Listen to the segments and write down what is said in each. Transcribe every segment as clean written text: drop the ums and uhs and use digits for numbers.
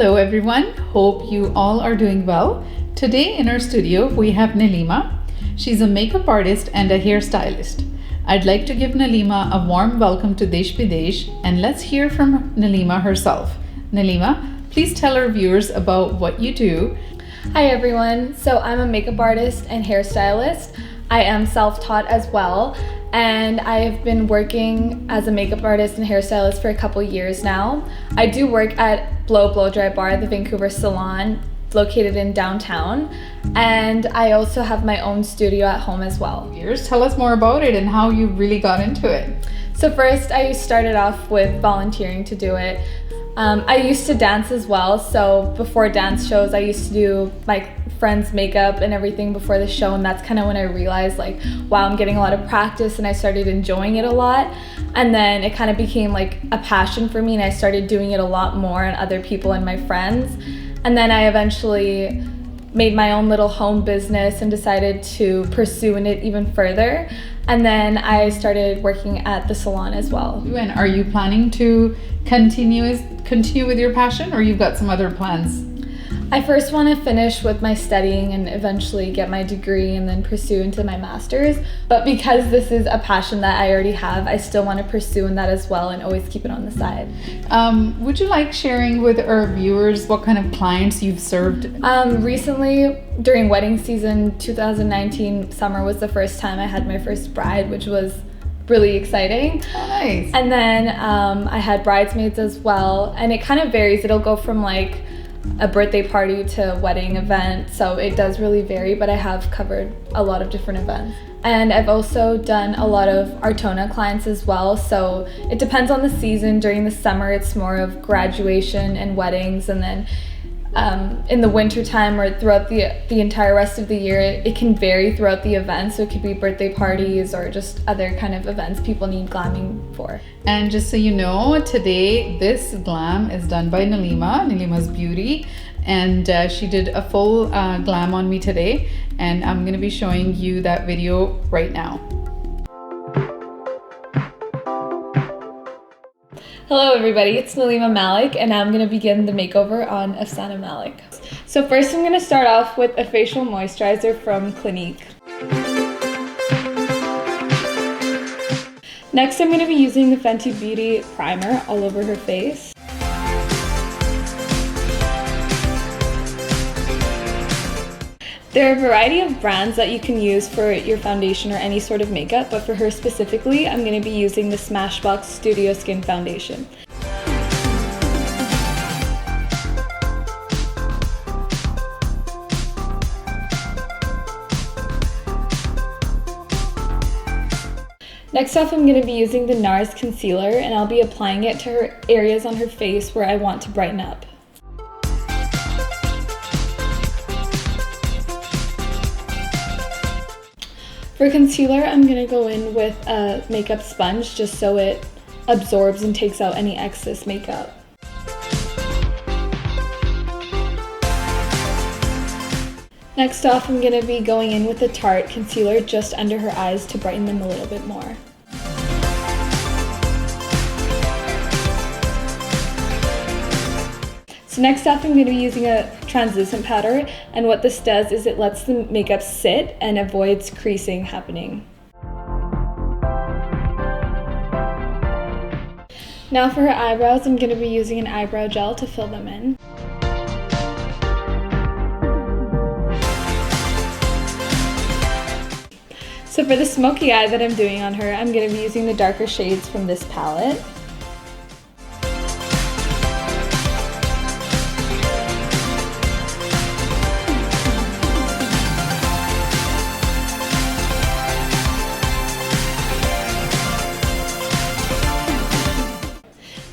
Hello everyone, hope you all are doing well. Today in our studio we have Neelima. She's a makeup artist and a hairstylist. I'd like to give Neelima a warm welcome to Desh Bidesh, and let's hear from Neelima herself. Neelima, please tell our viewers about what you do. Hi everyone, so I'm a makeup artist and hairstylist. I am self-taught as well, and I've been working as a makeup artist and hairstylist for a couple years now. I do work at Blow Dry Bar, the Vancouver salon located in downtown, and I also have my own studio at home as well. Tell us more about it and how you really got into it. So first, I started off with volunteering to do it. I used to dance as well, so before dance shows I used to do my friends' makeup and everything before the show, and that's kind of when I realized like, wow, I'm getting a lot of practice and I started enjoying it a lot. And then it kind of became like a passion for me, and I started doing it a lot more on other people and my friends. And then I eventually made my own little home business and decided to pursue it even further. And then I started working at the salon as well. And are you planning to continue with your passion, or you've got some other plans? I first want to finish with my studying and eventually get my degree and then pursue into my master's. But because this is a passion that I already have, I still want to pursue in that as well and always keep it on the side. Would you like sharing with our viewers what kind of clients you've served? Recently, during wedding season 2019, summer was the first time I had my first bride, which was really exciting. Oh, nice. And then I had bridesmaids as well, and it kind of varies. It'll go from like a birthday party to a wedding event, so it does really vary, but I have covered a lot of different events. And I've also done a lot of Artona clients as well, so it depends on the season. During the summer it's more of graduation and weddings, and then in the winter time or throughout the entire rest of the year, it can vary throughout the event, so it could be birthday parties or just other kind of events people need glamming for. And just so you know, today this glam is done by Neelima's Beauty, and she did a full glam on me today, and I'm going to be showing you that video right now. Hello everybody, it's Neelima Malik, and I'm going to begin the makeover on Afsana Malik. So first I'm going to start off with a facial moisturizer from Clinique. Next I'm going to be using the Fenty Beauty primer all over her face. There are a variety of brands that you can use for your foundation or any sort of makeup, but for her specifically, I'm going to be using the Smashbox Studio Skin Foundation. Next off, I'm going to be using the NARS Concealer, and I'll be applying it to her areas on her face where I want to brighten up. For concealer, I'm going to go in with a makeup sponge just so it absorbs and takes out any excess makeup. Next off, I'm going to be going in with a Tarte concealer just under her eyes to brighten them a little bit more. So next up, I'm going to be using a translucent powder, and what this does is it lets the makeup sit and avoids creasing happening. Now for her eyebrows, I'm going to be using an eyebrow gel to fill them in. So for the smoky eye that I'm doing on her, I'm going to be using the darker shades from this palette.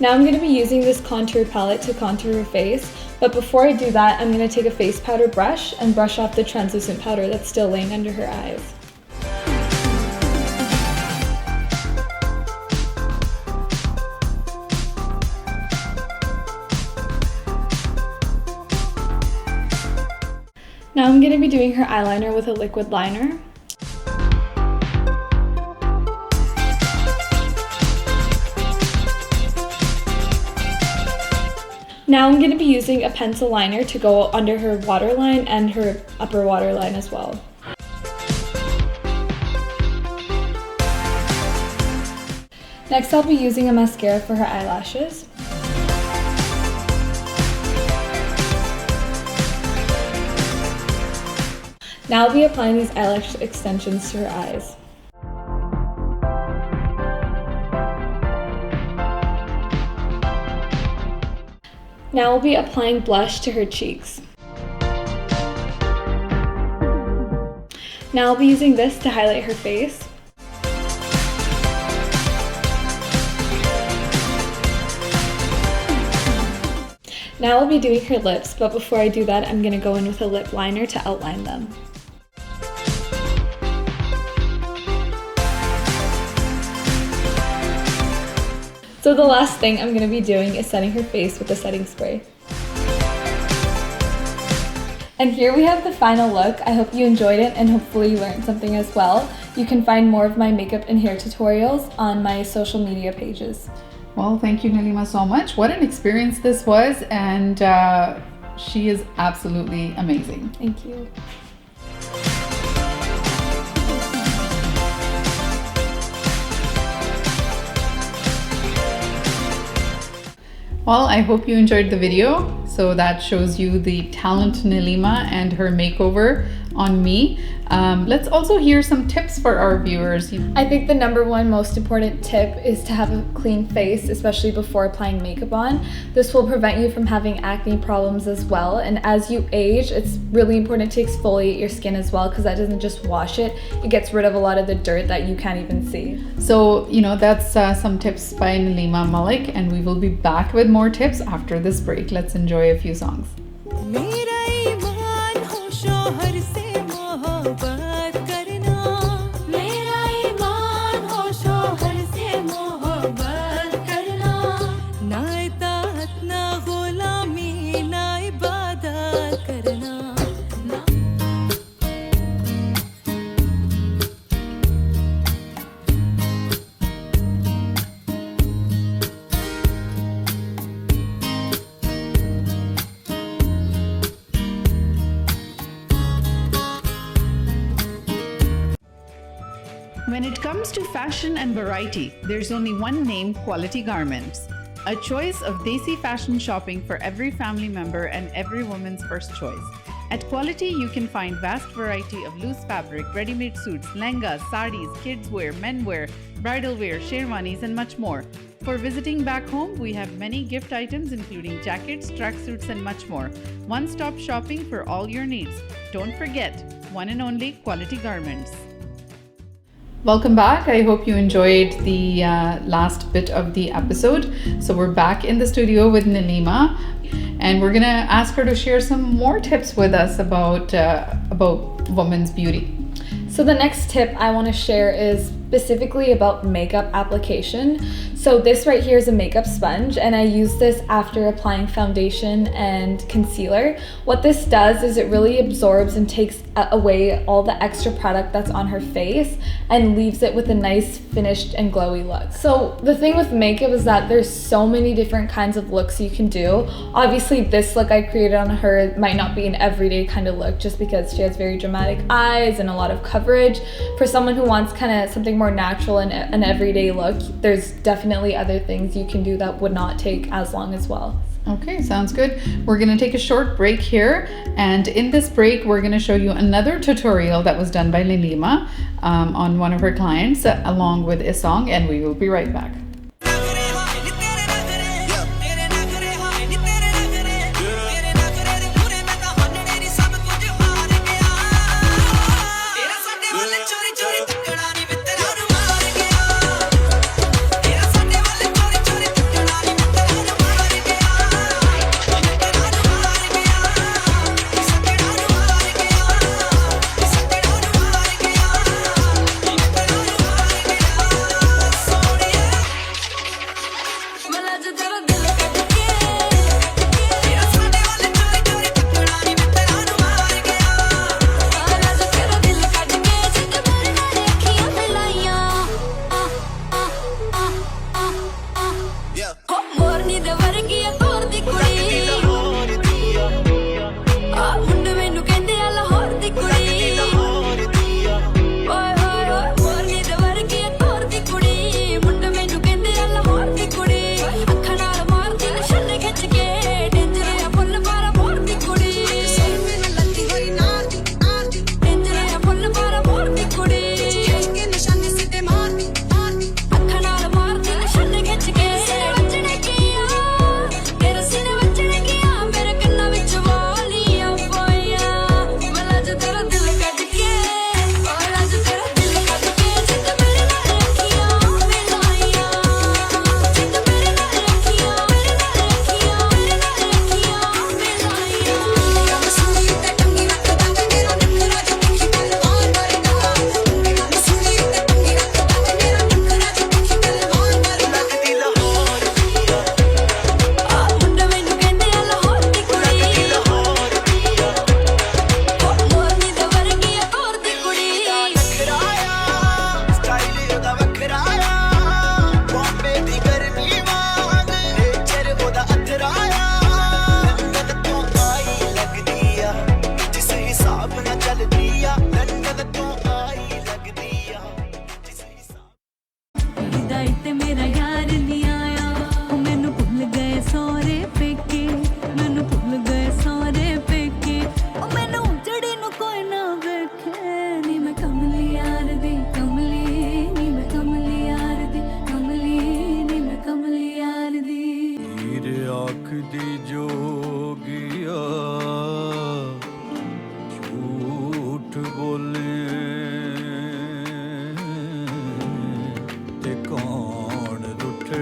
Now I'm going to be using this contour palette to contour her face, but before I do that, I'm going to take a face powder brush and brush off the translucent powder that's still laying under her eyes. Now I'm going to be doing her eyeliner with a liquid liner. Now I'm going to be using a pencil liner to go under her waterline and her upper waterline as well. Next, I'll be using a mascara for her eyelashes. Now I'll be applying these eyelash extensions to her eyes. Now we'll be applying blush to her cheeks. Now I'll be using this to highlight her face. Now I'll be doing her lips, but before I do that, I'm going to go in with a lip liner to outline them. So the last thing I'm going to be doing is setting her face with a setting spray. And here we have the final look. I hope you enjoyed it and hopefully you learned something as well. You can find more of my makeup and hair tutorials on my social media pages. Well, thank you, Neelima, so much. What an experience this was, and she is absolutely amazing. Thank you. Well, I hope you enjoyed the video. So that shows you the talent Neelima and her makeover on me. Let's also hear some tips for our viewers. I think the number one most important tip is to have a clean face, especially before applying makeup on. This will prevent you from having acne problems as well. And as you age, it's really important to exfoliate your skin as well, because that doesn't just wash it, it gets rid of a lot of the dirt that you can't even see. So, that's some tips by Neelima Malik, and we will be back with more tips after this break. Let's enjoy a few songs. When it comes to fashion and variety, there's only one name: Quality Garments. A choice of desi fashion shopping for every family member and every woman's first choice. At Quality, you can find vast variety of loose fabric, ready-made suits, lehengas, saris, kids wear, men wear, bridal wear, sherwanis, and much more. For visiting back home, we have many gift items including jackets, tracksuits, and much more. One-stop shopping for all your needs. Don't forget, one and only Quality Garments. Welcome back. I hope you enjoyed the last bit of the episode. So we're back in the studio with Neelima, and we're gonna ask her to share some more tips with us about women's beauty. So the next tip I want to share is specifically about makeup application. So this right here is a makeup sponge, and I use this after applying foundation and concealer. What this does is it really absorbs and takes away all the extra product that's on her face and leaves it with a nice finished and glowy look. So the thing with makeup is that there's so many different kinds of looks you can do. Obviously this look I created on her might not be an everyday kind of look, just because she has very dramatic eyes and a lot of coverage. For someone who wants kind of something more natural and an everyday look, there's definitely other things you can do that would not take as long as well. Okay, sounds good. We're gonna take a short break here, and in this break we're gonna show you another tutorial that was done by Neelima on one of her clients along with a song, and we will be right back.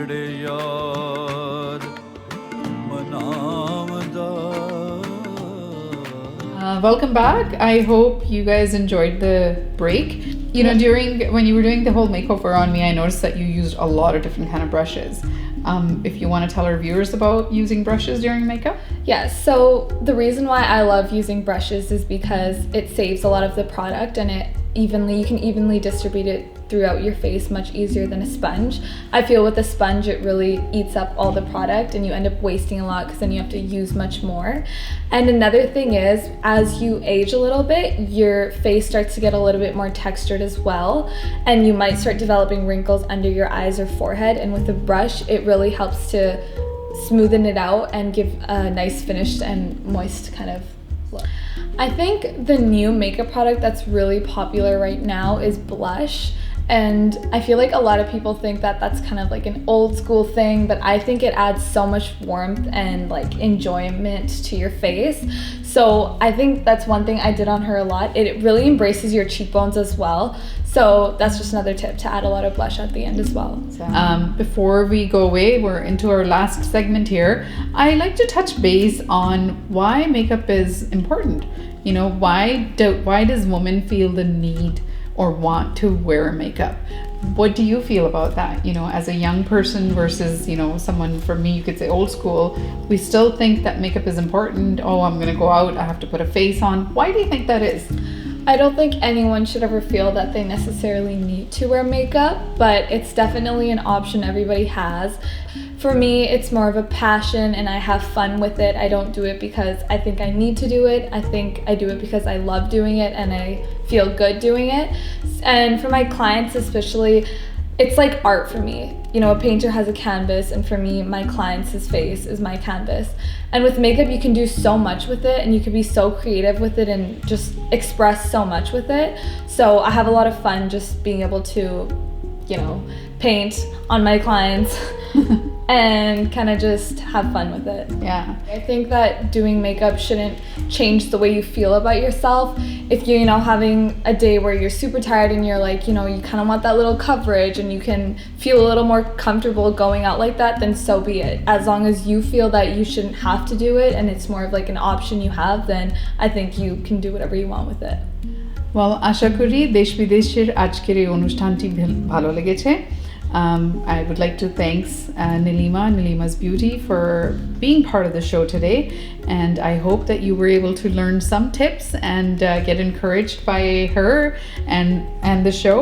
ਜਿਹੜੇ ਯਾਰ ਮਨਾਵਦਾ Welcome back. I hope you guys enjoyed the break. You know, when you were doing the whole makeover on me, I noticed that you used a lot of different kind of brushes. If you want to tell our viewers about using brushes during makeup. Yeah, so the reason why I love using brushes is because it saves a lot of the product and you can evenly distribute it throughout your face much easier than a sponge. I feel with a sponge it really eats up all the product and you end up wasting a lot because then you have to use much more. And another thing is, as you age a little bit, your face starts to get a little bit more textured as well, and you might start developing wrinkles under your eyes or forehead, and with a brush it really helps to smoothen it out and give a nice finished and moist kind of look. I think the new makeup product that's really popular right now is blush. And I feel like a lot of people think that that's kind of like an old school thing, but I think it adds so much warmth and like enjoyment to your face. So I think that's one thing I did on her a lot. It really embraces your cheekbones as well. So that's just another tip, to add a lot of blush at the end as well. Before we go away, we're into our last segment here. I like to touch base on why makeup is important. You know, why does women feel the need or want to wear makeup? What do you feel about that? You know, as a young person versus, you know, someone, for me, you could say old school, we still think that makeup is important. Oh, I'm going to go out, I have to put a face on. Why do you think that is? I don't think anyone should ever feel that they necessarily need to wear makeup, but it's definitely an option everybody has. For me, it's more of a passion and I have fun with it. I don't do it because I think I need to do it. I think I do it because I love doing it and I feel good doing it. And for my clients especially, it's like art for me. You know, a painter has a canvas, and for me, my client's face is my canvas. And with makeup, you can do so much with it and you can be so creative with it and just express so much with it. So I have a lot of fun just being able to, you know, paint on my clients and kind of just have fun with it. Yeah. I think that doing makeup shouldn't change the way you feel about yourself. If you're, you know, having a day where you're super tired and you're like, you know, you kind of want that little coverage and you can feel a little more comfortable going out like that, then so be it. As long as you feel that you shouldn't have to do it and it's more of like an option you have, then I think you can do whatever you want with it. Well, আশা করি দেশ বিদেশের আজকের এই অনুষ্ঠানটি ভালো লেগেছে. I would like to thank Neelima's Beauty for being part of the show today, and I hope that you were able to learn some tips and get encouraged by her and the show.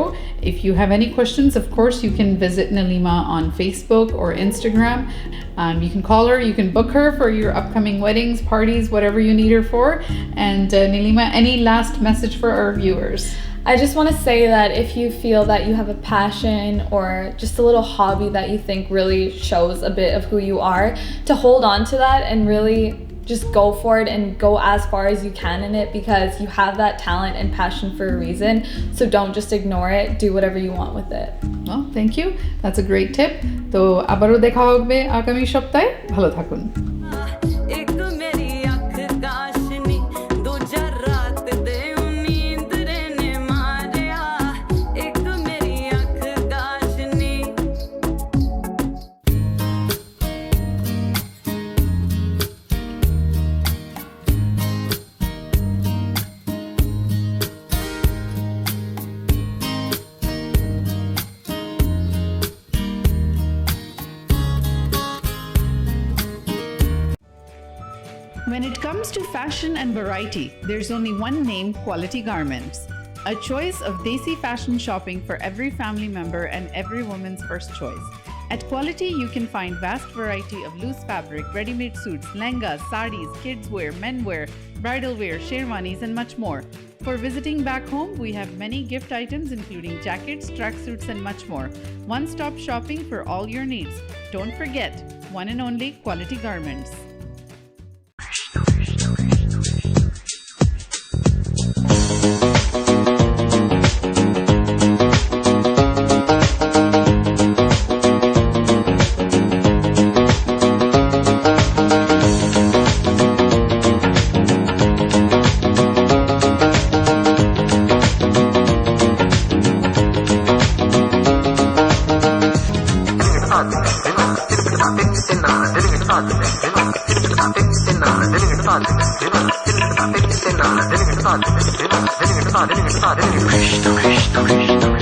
If you have any questions, of course, you can visit Neelima on Facebook or Instagram. You can call her, you can book her for your upcoming weddings, parties, whatever you need her for. And Neelima, any last message for our viewers? I just want to say that if you feel that you have a passion or just a little hobby that you think really shows a bit of who you are, to hold on to that and really just go for it and go as far as you can in it, because you have that talent and passion for a reason. So don't just ignore it. Do whatever you want with it. Well, thank you. That's a great tip. তো আবারও দেখা হবে আগামী সপ্তাহে। ভালো থাকুন। When it comes to fashion and variety, there's only one name: Quality Garments. A choice of Desi fashion shopping for every family member and every woman's first choice. At Quality, you can find vast variety of loose fabric, ready-made suits, lehengas, saris, kids wear, men wear, bridal wear, sherwanis, and much more. For visiting back home, we have many gift items including jackets, tracksuits, and much more. One-stop shopping for all your needs. Don't forget, one and only Quality Garments. Thank you. Krishna, Krishna, Krishna.